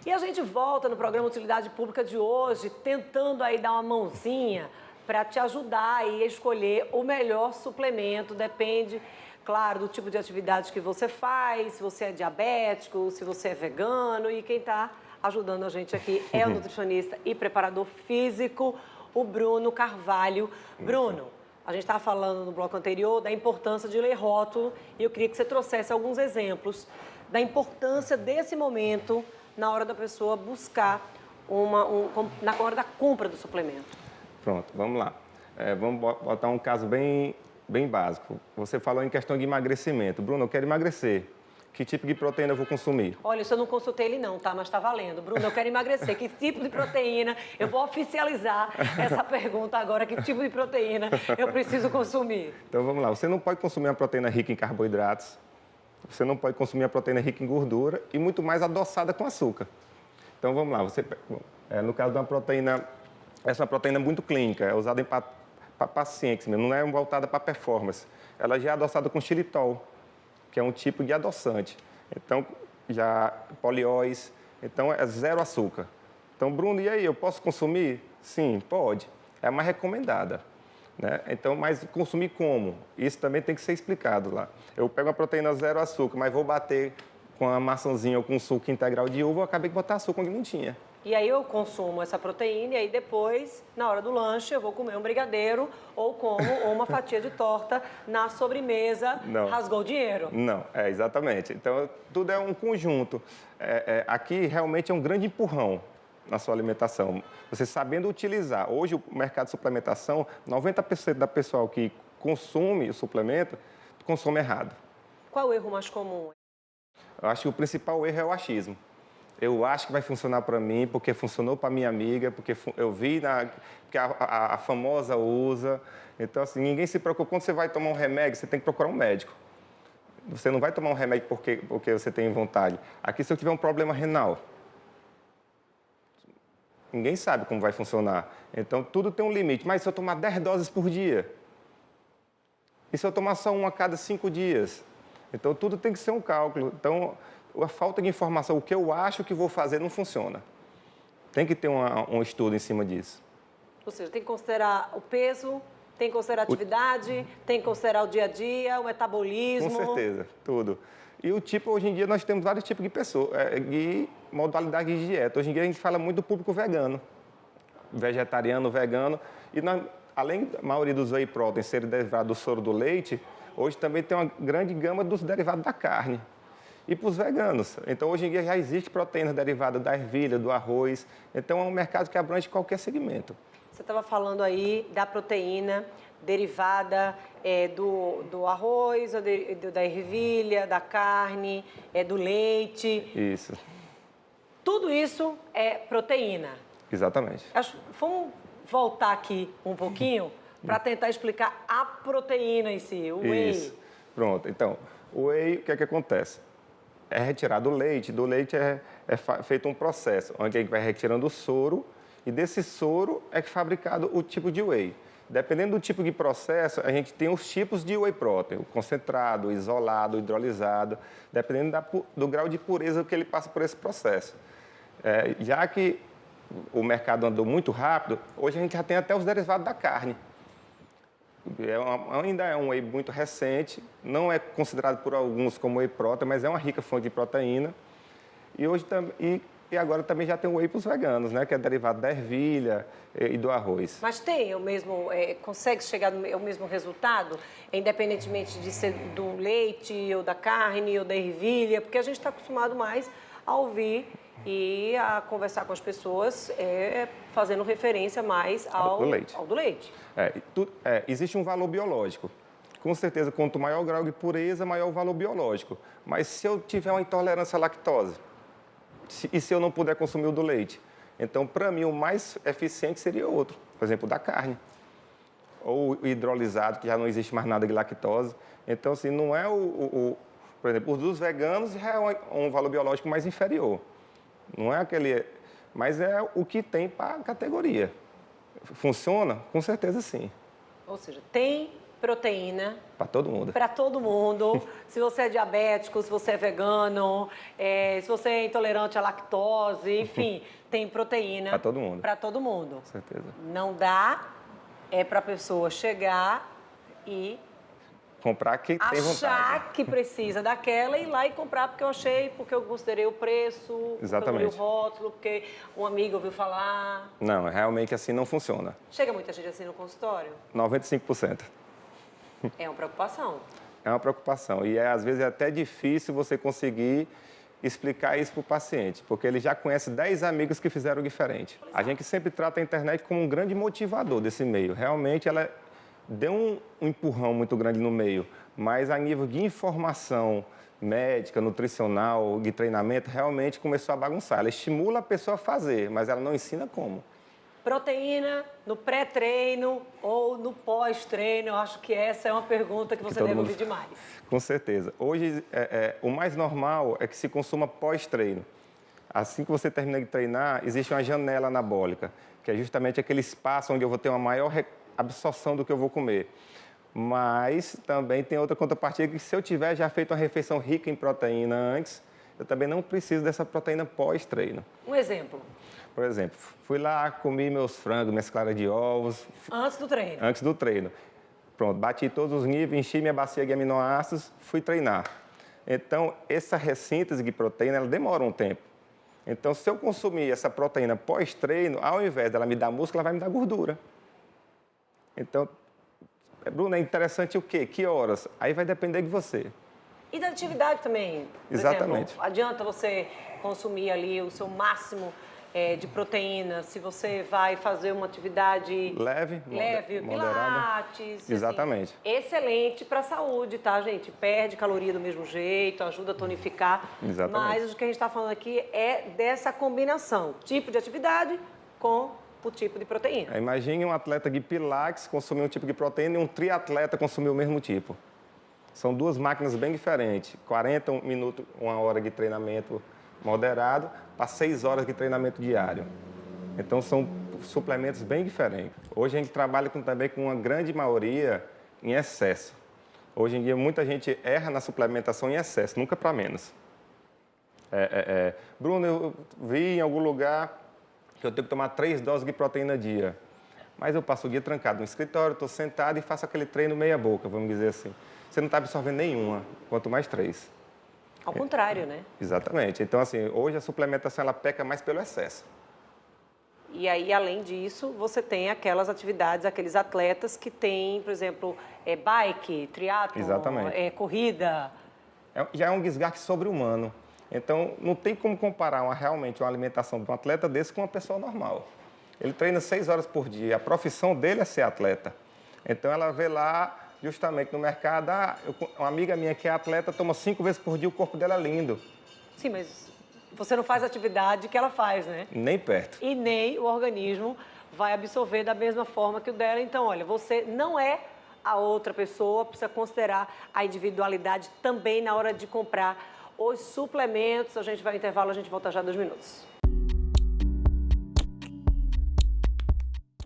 E a gente volta no programa Utilidade Pública de hoje, tentando aí dar uma mãozinha para te ajudar aí a escolher o melhor suplemento. Depende, claro, do tipo de atividade que você faz, se você é diabético, se você é vegano. E quem está ajudando a gente aqui é o nutricionista e preparador físico, o Bruno Carvalho. Bruno, a gente estava falando no bloco anterior da importância de ler rótulo e eu queria que você trouxesse alguns exemplos da importância desse momento na hora da pessoa buscar na hora da compra do suplemento. Pronto, vamos lá. Vamos botar um caso bem básico. Você falou em questão de emagrecimento. Bruno, eu quero emagrecer. Que tipo de proteína eu vou consumir? Olha, isso eu não consultei ele não, tá? Mas tá valendo. Bruno, eu quero emagrecer. Que tipo de proteína? Eu vou oficializar essa pergunta agora. Que tipo de proteína eu preciso consumir? Então, vamos lá. Você não pode consumir uma proteína rica em carboidratos. Você não pode consumir a proteína rica em gordura e muito mais adoçada com açúcar. Então, vamos lá. No caso de uma proteína, essa é uma proteína muito clínica, é usada para pacientes mesmo, não é voltada para performance. Ela já é adoçada com xilitol, que é um tipo de adoçante. Então, já polióis, então é zero açúcar. Então, Bruno, e aí, eu posso consumir? Sim, pode. É a mais recomendada. Né? Então, mas consumir como? Isso também tem que ser explicado lá. Eu pego uma proteína zero açúcar, mas vou bater com a maçãzinha ou com suco integral de uva, eu acabei de botar açúcar onde não tinha. E aí eu consumo essa proteína e aí depois, na hora do lanche, eu vou comer um brigadeiro ou como uma fatia de torta na sobremesa. Não. Rasgou o dinheiro? Não, exatamente. Então, tudo é um conjunto. Aqui realmente é um grande empurrão na sua alimentação. Você sabendo utilizar. Hoje, o mercado de suplementação, 90% da pessoal que consome o suplemento, consome errado. Qual é o erro mais comum? Eu acho que o principal erro é o achismo. Eu acho que vai funcionar para mim, porque funcionou para minha amiga, porque eu vi que a famosa usa. Então, assim, ninguém se preocupa. Quando você vai tomar um remédio, você tem que procurar um médico. Você não vai tomar um remédio porque você tem vontade. Aqui, se eu tiver um problema renal, ninguém sabe como vai funcionar. Então, tudo tem um limite. Mas se eu tomar 10 doses por dia? E se eu tomar só uma a cada 5 dias? Então, tudo tem que ser um cálculo. Então, a falta de informação, o que eu acho que vou fazer, não funciona. Tem que ter um estudo em cima disso. Ou seja, tem que considerar o peso, tem que considerar a atividade, tem que considerar o dia a dia, o metabolismo. Com certeza, tudo. E o tipo, hoje em dia, nós temos vários tipos de pessoas, de modalidade de dieta. Hoje em dia, a gente fala muito do público vegano, vegetariano, vegano. E nós, além da maioria dos whey protein serem derivados do soro do leite, hoje também tem uma grande gama dos derivados da carne. E para os veganos. Então, hoje em dia já existe proteína derivada da ervilha, do arroz. Então, é um mercado que abrange qualquer segmento. Você estava falando aí da proteína derivada do arroz, da ervilha, da carne, do leite. Isso. Tudo isso é proteína. Exatamente. Vamos voltar aqui um pouquinho para tentar explicar a proteína em si, o whey. Isso. Pronto. Então, o whey, o que é que acontece? É retirado o leite, do leite é feito um processo, onde a gente vai retirando o soro, e desse soro é fabricado o tipo de whey. Dependendo do tipo de processo, a gente tem os tipos de whey protein, o concentrado, o isolado, o hidrolisado, dependendo do grau de pureza que ele passa por esse processo. Já que o mercado andou muito rápido, hoje a gente já tem até os derivados da carne. Ainda é um whey muito recente, não é considerado por alguns como whey protein, mas é uma rica fonte de proteína. E agora também já tem o whey para os veganos, né, que é derivado da ervilha e do arroz. Mas tem o mesmo, consegue chegar ao mesmo resultado, independentemente de ser do leite, ou da carne, ou da ervilha, porque a gente está acostumado mais a ouvir e a conversar com as pessoas fazendo referência mais ao do leite. Existe um valor biológico. Com certeza, quanto maior o grau de pureza, maior o valor biológico. Mas se eu tiver uma intolerância à lactose, e se eu não puder consumir o do leite? Então, para mim, o mais eficiente seria outro, por exemplo, da carne. Ou o hidrolisado, que já não existe mais nada de lactose. Então, assim, não é por exemplo, os dos veganos já é um valor biológico mais inferior. Não é aquele... Mas é o que tem para a categoria. Funciona? Com certeza, sim. Ou seja, tem Proteína. Para todo mundo. Para todo mundo. Se você é diabético, se você é vegano, se você é intolerante à lactose, enfim, tem proteína. Para todo mundo. Para todo mundo. Com certeza. Não dá, para a pessoa chegar e comprar que tem vontade. Achar que precisa daquela e ir lá e comprar porque eu achei, porque eu considerei o preço, Exatamente. porque eu li o rótulo, porque um amigo ouviu falar. Não, realmente assim não funciona. Chega muita gente assim no consultório? 95%. É uma preocupação. É uma preocupação. E às vezes é até difícil você conseguir explicar isso para o paciente, porque ele já conhece 10 amigos que fizeram diferente. A gente sempre trata a internet como um grande motivador desse meio. Realmente ela deu um empurrão muito grande no meio, mas a nível de informação médica, nutricional, de treinamento, realmente começou a bagunçar. Ela estimula a pessoa a fazer, mas ela não ensina como. Proteína no pré-treino ou no pós-treino? Eu acho que essa é uma pergunta que você deve ouvir demais. Com certeza. Hoje, o mais normal é que se consuma pós-treino. Assim que você termina de treinar, existe uma janela anabólica, que é justamente aquele espaço onde eu vou ter uma maior absorção do que eu vou comer. Mas também tem outra contrapartida que se eu tiver já feito uma refeição rica em proteína antes, eu também não preciso dessa proteína pós-treino. Um exemplo. Por exemplo, fui lá, comi meus frangos, minhas claras de ovos. Antes do treino? Antes do treino. Pronto, bati todos os níveis, enchi minha bacia de aminoácidos, fui treinar. Então, essa ressíntese de proteína, ela demora um tempo. Então, se eu consumir essa proteína pós-treino, ao invés dela me dar músculo, ela vai me dar gordura. Então, Bruno, é interessante o quê? Que horas? Aí vai depender de você. E da atividade também. Por Exatamente. exemplo, adianta você consumir ali o seu máximo de proteína se você vai fazer uma atividade leve, moderada. pilates. Exatamente. Assim, excelente para a saúde, tá, gente? Perde caloria do mesmo jeito, ajuda a tonificar. Exatamente. Mas o que a gente está falando aqui é dessa combinação. Tipo de atividade com o tipo de proteína. Imagine um atleta de pilates consumir um tipo de proteína e um triatleta consumir o mesmo tipo. São duas máquinas bem diferentes. 40 minutos, uma hora de treinamento moderado para 6 horas de treinamento diário. Então, são suplementos bem diferentes. Hoje, a gente trabalha também com uma grande maioria em excesso. Hoje em dia, muita gente erra na suplementação em excesso, nunca para menos. Bruno, eu vi em algum lugar que eu tenho que tomar 3 doses de proteína dia. Mas eu passo o dia trancado no escritório, estou sentado e faço aquele treino meia boca, vamos dizer assim. Você não está absorvendo nenhuma, quanto mais 3. Ao contrário, né? Exatamente. Então, assim, hoje a suplementação ela peca mais pelo excesso. E aí, além disso, você tem aquelas atividades, aqueles atletas que têm, por exemplo, bike, triatlo, corrida. Já é um desgaste sobre-humano. Então, não tem como comparar realmente uma alimentação de um atleta desse com uma pessoa normal. Ele treina 6 horas por dia. A profissão dele é ser atleta. Então, ela vê lá, justamente no mercado, uma amiga minha que é atleta toma 5 vezes por dia, o corpo dela é lindo. Sim, mas você não faz a atividade que ela faz, né? Nem perto. E nem o organismo vai absorver da mesma forma que o dela. Então, olha, você não é a outra pessoa, precisa considerar a individualidade também na hora de comprar os suplementos. A gente vai ao intervalo, a gente volta já 2 minutos.